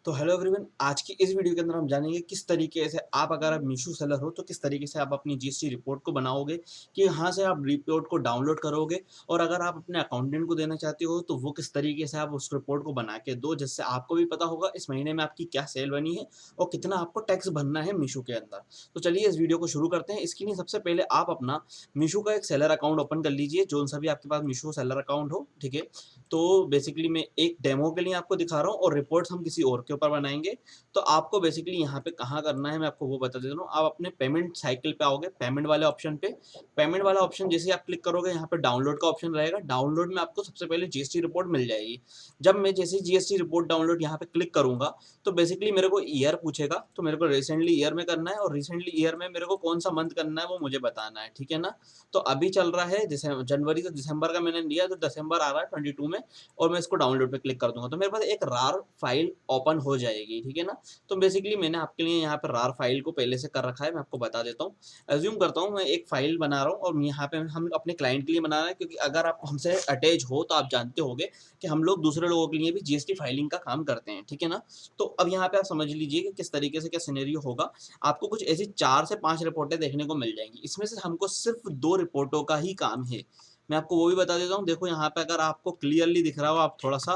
तो hello everyone, आज की इस वीडियो के अंदर हम जानेंगे किस तरीके से आप अगर आप मीशो सेलर हो तो किस तरीके से आप अपनी जीएसटी रिपोर्ट को बनाओगे, कि यहाँ से आप रिपोर्ट को डाउनलोड करोगे और अगर आप अपने अकाउंटेंट को देना चाहते हो तो वो किस तरीके से आप उस रिपोर्ट को बना के दो, जिससे आपको भी पता होगा इस महीने में आपकी क्या सेल बनी है और कितना आपको टैक्स भरना है मीशो के अंदर। तो चलिए इस वीडियो को शुरू करते हैं। इसके लिए सबसे पहले आप अपना मीशो का एक सेलर अकाउंट ओपन कर लीजिए, जो सा भी आपके पास मीशो सेलर अकाउंट हो। ठीक है, तो बेसिकली मैं एक डेमो के लिए आपको दिखा रहा हूँ और रिपोर्ट्स हम किसी और के ऊपर बनाएंगे। तो आपको बेसिकली यहाँ पे कहाँ करना है मैं आपको वो बता देता हूँ। आप अपने पेमेंट साइकिल पे आओगे, पेमेंट वाले ऑप्शन पे। पेमेंट वाला ऑप्शन जैसे आप क्लिक करोगे, यहाँ पे डाउनलोड का ऑप्शन रहेगा। डाउनलोड में आपको सबसे पहले जीएसटी रिपोर्ट मिल जाएगी। जब मैं जैसे जीएसटी रिपोर्ट डाउनलोड यहाँ पे क्लिक करूंगा तो बेसिकली मेरे को ईयर पूछेगा, तो मेरे को रिसेंटली ईयर में करना है और रिसेंटली ईयर में मेरे को कौन सा मंथ करना है वो मुझे बताना है। ठीक है ना। तो अभी चल रहा है जैसे जनवरी से दिसंबर का मैंने लिया, तो दिसंबर आ रहा है 22 में और मैं इसको डाउनलोड पे क्लिक कर दूंगा तो मेरे पास एक रार फाइल ओपन हो जाएगी। ठीक है ना। तो बेसिकली मैंने आपके लिए यहाँ पर रार फाइल को पहले से कर रखा है, मैं आपको बता देता हूँ। एज्यूम करता हूँ मैं एक फाइल बना रहा हूँ और यहाँ पे हम अपने क्लाइंट के लिए बना रहे हैं, क्योंकि अगर आप हमसे अटैच हो तो आप जानते होंगे कि हम लोग दूसरे लोगों के लिए भी जीएसटी फाइलिंग का काम करते हैं। ठीक है ना। तो अब यहाँ पे आप समझ लीजिए कि किस तरीके से क्या सिनेरियो होगा। आपको कुछ ऐसी 4 से 5 रिपोर्टें देखने को मिल जाएंगी। इसमें से हमको सिर्फ 2 रिपोर्टों का ही काम है। मैं आपको वो भी बता देता हूँ। देखो यहाँ पे अगर आपको क्लियरली दिख रहा हो, आप थोड़ा सा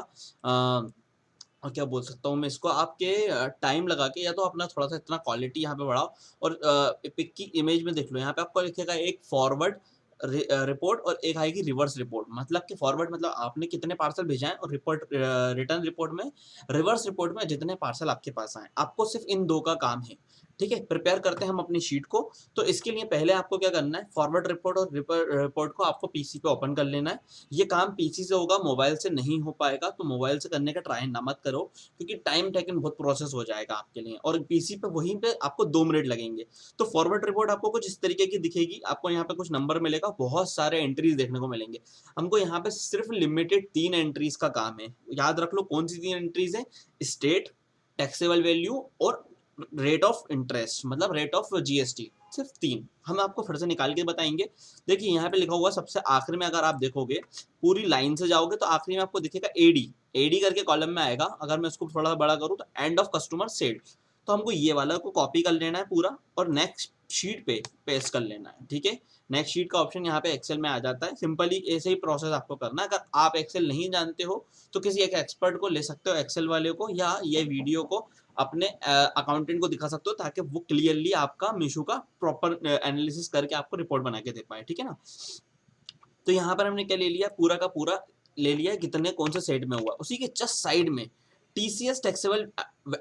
और क्या बोल सकता हूँ मैं इसको, आपके टाइम लगा के या तो अपना थोड़ा सा इतना क्वालिटी यहाँ पे बढ़ाओ और पिक की इमेज में देख लो। यहाँ पे आपको लिखेगा एक फॉरवर्ड रिपोर्ट और एक आएगी रिवर्स रिपोर्ट। मतलब कि फॉरवर्ड मतलब आपने कितने पार्सल भेजा है और रिपोर्ट रिटर्न रिपोर्ट में, रिवर्स रिपोर्ट में जितने पार्सल आपके पास आए। आपको सिर्फ इन 2 का काम है। ठीक है, प्रिपेयर करते हैं हम अपनी शीट को। तो इसके लिए पहले आपको क्या करना है, फॉरवर्ड रिपोर्ट और रिपोर्ट को आपको पीसी पे ओपन कर लेना है। ये काम पीसी से होगा, मोबाइल से नहीं हो पाएगा, तो मोबाइल से करने का ट्राई ना मत करो, क्योंकि टाइम टेकन बहुत प्रोसेस हो जाएगा आपके लिए और पीसी पे वहीं पे आपको 2 मिनट लगेंगे। तो फॉरवर्ड रिपोर्ट आपको कुछ इस तरीके की दिखेगी। आपको यहाँ पे कुछ नंबर मिलेगा, बहुत सारे एंट्रीज देखने को मिलेंगे। हमको यहाँ पे सिर्फ लिमिटेड 3 एंट्रीज का काम है। याद रख लो कौन सी 3 एंट्रीज है। स्टेट, टैक्सेबल वैल्यू और रेट ऑफ इंटरेस्ट, मतलब रेट ऑफ जीएसटी। सिर्फ 3 हम आपको फिर से निकाल के बताएंगे। देखिए यहाँ पे लिखा हुआ सबसे आखिर में, अगर आप देखोगे पूरी लाइन से जाओगे तो आखिरी में आपको दिखेगा एडी। एडी करके कॉलम में आएगा। अगर मैं उसको थोड़ा बड़ा करूँ तो एंड ऑफ कस्टमर सेल। तो हमको ये वाला को कॉपी कर लेना है पूरा और नेक्स्ट शीट पे पेस्ट कर लेना है। ठीक है, नेक्स्ट शीट का ऑप्शन यहाँ पे एक्सेल में आ जाता है। सिंपली ऐसे ही प्रोसेस आपको करना है। अगर आप एक्सेल नहीं जानते हो तो किसी एक एक्सपर्ट को ले सकते हो, एक्सेल वाले को, या ये वीडियो को अपने अकाउंटेंट को दिखा सकते हो, ताकि वो क्लियरली आपका मीशो का प्रॉपर एनालिसिस करके आपको रिपोर्ट बना के दे पाए। ठीक है ना। तो यहाँ पर हमने क्या ले लिया, पूरा का पूरा ले लिया कितने कौन से सेट में हुआ। उसी के जस्ट साइड में टीसीएस टैक्सेबल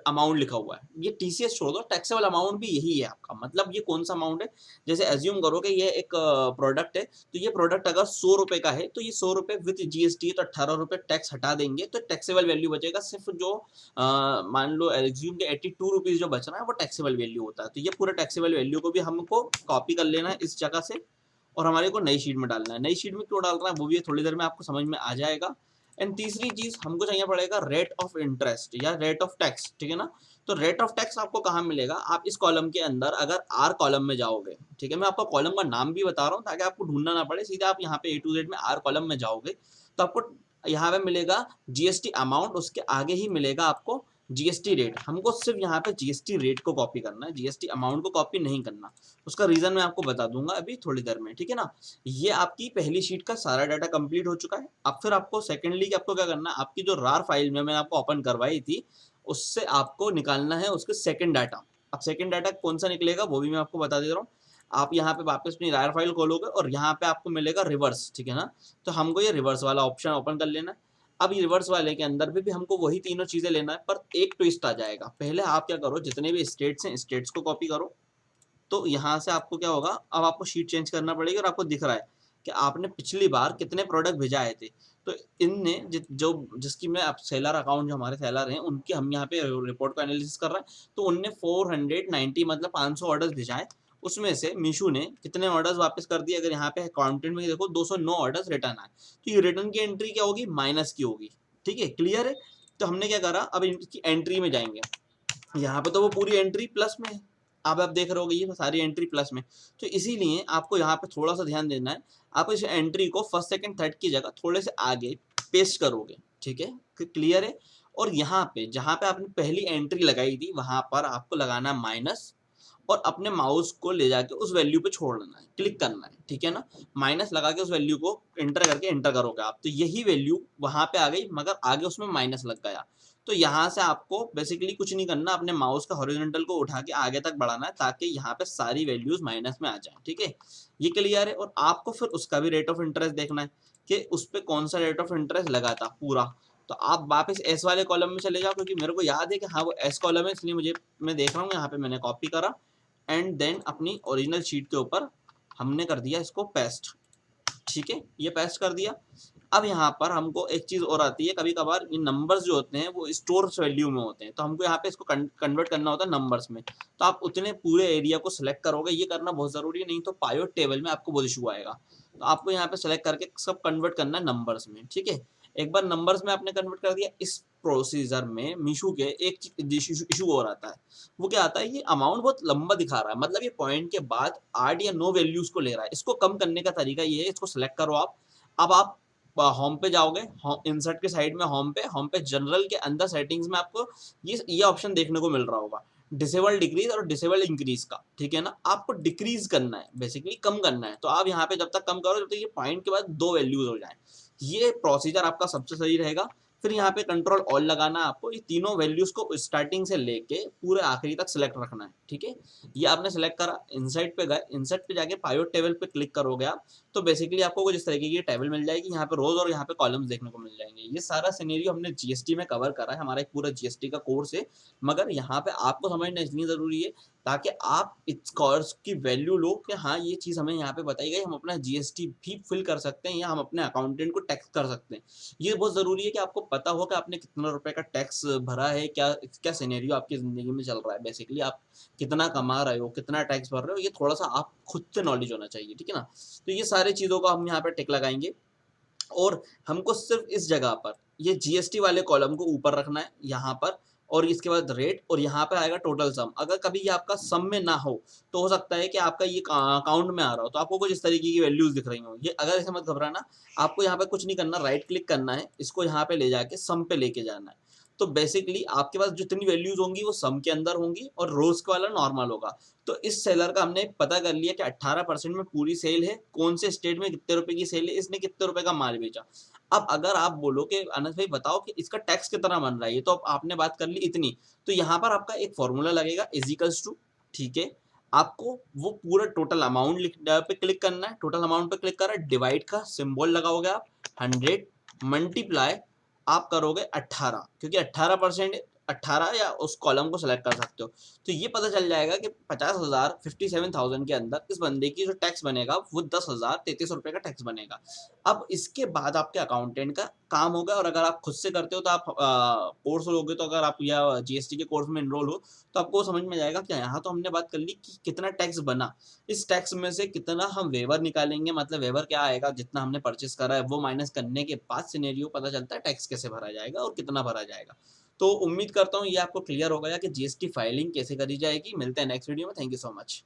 अमाउंट लिखा हुआ है। ये टीसीएस छोड़ दो, टैक्सेबल अमाउंट भी यही है आपका। मतलब ये कौन सा अमाउंट है, जैसे एज्यूम करो कि ये एक प्रोडक्ट है, तो ये प्रोडक्ट अगर 100 रुपए का है तो ये 100 रुपए विद जीएसटी है, तो 18 रुपए टैक्स हटा देंगे तो टैक्सेबल वैल्यू बचेगा सिर्फ जो मान लो एज्यूम के 82 रुपीज जो बच रहा है वो टैक्सेबल वैल्यू होता है। तो ये पूरा टैक्सेबल वैल्यू को भी हमको कॉपी कर लेना है इस जगह से और हमारे को नई शीट में डालना है। नई शीट में क्यों डाल रहा है वो भी थोड़ी देर में आपको समझ में आ जाएगा। एंड तीसरी चीज हमको चाहिए पड़ेगा रेट ऑफ इंटरेस्ट या रेट ऑफ टैक्स। ठीक है ना। तो रेट ऑफ टैक्स आपको कहाँ मिलेगा, आप इस कॉलम के अंदर अगर आर कॉलम में जाओगे, ठीक है, मैं आपको कॉलम का नाम भी बता रहा हूँ ताकि आपको ढूंढना ना पड़े, सीधा आप यहाँ पे A to Z में आर कॉलम में जाओगे तो आपको यहाँ पे मिलेगा जीएसटी अमाउंट, उसके आगे ही मिलेगा आपको जीएसटी रेट। हमको सिर्फ यहाँ पे जीएसटी रेट को कॉपी करना है, जीएसटी अमाउंट को कॉपी नहीं करना। उसका रीजन मैं आपको बता दूंगा अभी थोड़ी देर में। ठीक है ना। ये आपकी पहली शीट का सारा डाटा कंप्लीट हो चुका है। अब फिर आपको सेकेंडली आपको क्या करना है, आपकी जो रार फाइल में मैंने आपको ओपन करवाई थी उससे आपको निकालना है उसके सेकेंड डाटा। अब सेकेंड डाटा कौन सा निकलेगा वो भी मैं आपको बता दे रहा हूँ। आप यहाँ पे वापस अपनी रार फाइल खोलोगे और यहाँ पे आपको मिलेगा रिवर्स। ठीक है ना। तो हमको ये रिवर्स वाला ऑप्शन ओपन कर लेना है। अब रिवर्स वाले के अंदर भी हमको वही तीनों चीजें लेना है, पर एक ट्विस्ट आ जाएगा। पहले आप क्या करो, जितने भी स्टेट्स हैं स्टेट्स को कॉपी करो। तो यहाँ से आपको क्या होगा, अब आपको शीट चेंज करना पड़ेगी और आपको दिख रहा है कि आपने पिछली बार कितने प्रोडक्ट भेजाए थे। तो इनने जो जिसकी मैं अब सेलर अकाउंट, जो हमारे सेलर हैं उनकी हम यहाँ पे रिपोर्ट को एनालिसिस कर रहे हैं, तो उनने 490 मतलब 500 ऑर्डर्स भेजाए। उसमें से मीशू ने कितने ऑर्डर्स वापस कर दिए, अगर यहाँ पे अकाउंटेंट में देखो 209 ऑर्डर्स रिटर्न आए, तो ये रिटर्न की एंट्री क्या होगी, माइनस की होगी। ठीक है, क्लियर है। तो हमने क्या करा, अब इनकी एंट्री में जाएंगे। यहाँ पे तो वो पूरी एंट्री प्लस में है, अब आप देख रहे हो ये सारी एंट्री प्लस में। तो इसीलिए आपको यहाँ पे थोड़ा सा ध्यान देना है। आप इस एंट्री को फर्स्ट सेकंड थर्ड की जगह थोड़े से आगे पेस्ट करोगे। ठीक है, क्लियर है। और यहाँ पे जहाँ पे आपने पहली एंट्री लगाई थी वहां पर आपको लगाना है माइनस, और अपने माउस को ले जाके उस वैल्यू पे छोड़ना है, क्लिक करना है, ठीक है ना। माइनस लगा के उस वैल्यू को एंटर करके एंटर करोगे आप, तो यही वैल्यू वहां पे आ गई, मगर आगे उसमें माइनस लग गया। तो यहाँ से आपको बेसिकली कुछ नहीं करना, अपने माउस का हॉरिजॉन्टल को उठा के आगे तक बढ़ाना है ताकि यहाँ पे सारी वैल्यूज माइनस में आ जाए, ठीक है। ये क्लियर है। और आपको फिर उसका भी रेट ऑफ इंटरेस्ट देखना है कि उस पर कौन सा रेट ऑफ इंटरेस्ट लगा था पूरा। तो आप वापस एस वाले कॉलम में चले जाओ, क्योंकि मेरे को याद है कि हाँ वो एस कॉलम है, इसलिए मुझे मैं देख रहा हूँ यहाँ पे मैंने कॉपी करा एंड देन अपनी ओरिजिनल शीट के ऊपर हमने कर दिया इसको पेस्ट, ठीक है, ये पेस्ट कर दिया। अब यहाँ पर हमको एक चीज और आती है, कभी कभार ये नंबर्स जो होते हैं वो स्टोर वैल्यू में होते हैं, तो हमको यहाँ पे इसको कन्वर्ट करना होता है नंबर्स में। तो आप उतने पूरे एरिया को सिलेक्ट करोगे, ये करना बहुत जरूरी है, नहीं तो पायोट टेबल में आपको बहुत इशू आएगा। तो आपको यहाँ पे सेलेक्ट करके सब कन्वर्ट करना है नंबर्स में, ठीक है। एक बार नंबर्स में आपने कन्वर्ट कर दिया, इस प्रोसीजर में मीशू के एक इशू और आता है। वो क्या आता है, ये अमाउंट बहुत लंबा दिखा रहा है, मतलब ये पॉइंट के बाद 8 या 9 वैल्यूज को ले रहा है। इसको कम करने का तरीका ये है, इसको सेलेक्ट करो आप। अब आप होम पे जाओगे, इंसर्ट के साइड में होम पे जनरल के अंदर सेटिंग्स में आपको ये ऑप्शन देखने को मिल रहा होगा, डिसेबल डिक्रीज और डिसेबल इंक्रीज का, ठीक है ना। आपको डिक्रीज करना है, बेसिकली कम करना है। तो आप यहाँ पे जब तक कम करो जब तक ये पॉइंट के बाद 2 वैल्यूज हो जाए, ये प्रोसीजर आपका सबसे सही रहेगा। फिर यहाँ पे कंट्रोल ऑल लगाना है आपको, ये तीनों वैल्यूज को स्टार्टिंग से लेके पूरे आखिरी तक सिलेक्ट रखना है, ठीक है। ये आपने सेलेक्ट करा, इंसर्ट पे गए, इंसर्ट पे जाके पाइवट टेबल पे क्लिक करोगे आप, तो बेसिकली आपको कुछ इस तरीके की टेबल मिल जाएगी, यहाँ पे रोज और यहाँ पे कॉलम्स देखने को मिल जाएंगे। ये सारा सिनेरियो हमने जीएसटी में कवर करा है, हमारा एक पूरा जीएसटी का कोर्स है, मगर यहाँ पे आपको समझना इसलिए जरूरी है ताकि आप इस कोर्स की वैल्यू लो कि हाँ ये चीज हमें यहाँ पे बताई गई, हम अपना जीएसटी भी फिल कर सकते हैं या हम अपने अकाउंटेंट को टैक्स कर सकते हैं। ये बहुत जरूरी है कि आपको पता हो कि आपने कितना रुपए का टैक्स भरा है, क्या क्या सिनेरियो आपकी जिंदगी में चल रहा है, बेसिकली आप कितना कमा रहे हो, कितना टैक्स भर रहे हो, ये थोड़ा सा आप खुद से नॉलेज होना चाहिए, ठीक है ना। तो ये सारी चीजों को हम यहाँ पे टिक लगाएंगे, और हमको सिर्फ इस जगह पर ये जीएसटी वाले कॉलम को ऊपर रखना है यहाँ पर, और इसके बाद रेट, और यहाँ पे आएगा टोटल सम। अगर कभी ये आपका सम में ना हो तो हो सकता है कि आपका ये अकाउंट में आ रहा हो, तो आपको कुछ इस तरीके की वैल्यूज दिख रही हो, ये अगर ऐसे मत घबराना। आपको यहाँ पे कुछ नहीं करना, राइट क्लिक करना है, इसको यहाँ पे ले जाके सम पे लेके जाना है। तो बेसिकली आपके पास जितनी वैल्यूज होंगी वो सम के अंदर होंगी और रोज का वाला नॉर्मल होगा। तो इस सेलर का हमने पता कर लिया कि 18% में पूरी सेल है, कौन से स्टेट में कितने रुपए की सेल है, इसने कितने रुपए का माल बेचा। अब अगर आप बोलो कि अनस भाई बताओ कि इसका टैक्स कितना बन रहा है, ये तो आपने बात कर ली इतनी, तो यहाँ पर आपका एक फॉर्मूला लगेगा इजिकल्स टू, ठीक है। आपको वो पूरा टोटल अमाउंट पे क्लिक करना है, टोटल अमाउंट पे क्लिक करा, डिवाइड का सिंबल लगाओगे आप 100, मल्टीप्लाई आप करोगे 18, क्योंकि 18% 18 या उस कॉलम को सेलेक्ट कर सकते हो। तो ये पता चल जाएगा कि 50,000 57,000 के अंदर इस बंदे की जो टैक्स बनेगा वो 10,033 रुपए का टैक्स बनेगा। अब इसके बाद आपके अकाउंटेंट का काम होगा, और अगर आप खुद से करते हो तो आप कोर्स लोगे, तो अगर आप या जीएसटी के कोर्स में इनरोल हो तो आपको समझ में जाएगा कि यहाँ तो हमने बात कर ली कि कितना टैक्स बना, इस टैक्स में से कितना हम वेवर निकालेंगे, मतलब वेवर क्या आएगा, जितना हमने परचेस करा है वो माइनस करने के बाद सिनेरियो पता चलता है टैक्स कैसे भरा जाएगा और कितना भरा जाएगा। तो उम्मीद करता हूँ ये आपको क्लियर हो गया कि जीएसटी फाइलिंग कैसे करी जाएगी। मिलते हैं नेक्स्ट वीडियो में, थैंक यू सो मच।